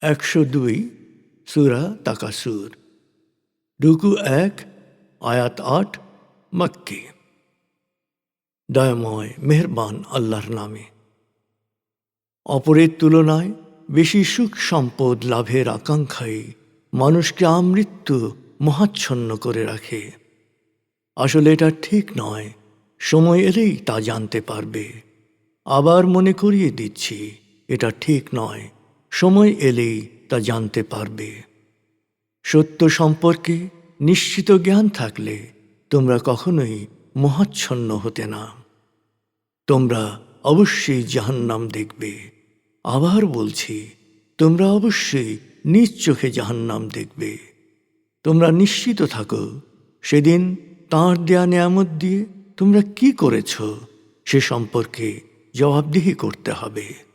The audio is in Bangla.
102 সূরা তাকাসুর রুকু 1 আয়াত 8 মক্কি। দয়াময় মেহেরবান আল্লাহর নামে। অপরের তুলনায় বেশি সুখ সম্পদ লাভের আকাঙ্ক্ষাই মানুষকে আমৃত্যু মোহাচ্ছন্ন করে রাখে। আসলে এটা ঠিক নয়, সময় এলেই তা জানতে পারবে। আবার মনে করিয়ে দিচ্ছি, এটা ঠিক নয়, সময় এলেই তা জানতে পারবে। সত্য সম্পর্কে নিশ্চিত জ্ঞান থাকলে তোমরা কখনোই মোহাচ্ছন্ন হতে না। তোমরা অবশ্যই জাহান্নাম দেখবে। আবার বলছি, তোমরা অবশ্যই নিজ চোখে জাহান্নাম দেখবে। তোমরা নিশ্চিত থাকো, সেদিন তাঁর দেয়া নেয়ামত দিয়ে তোমরা কি করেছ সে সম্পর্কে জবাবদিহি করতে হবে।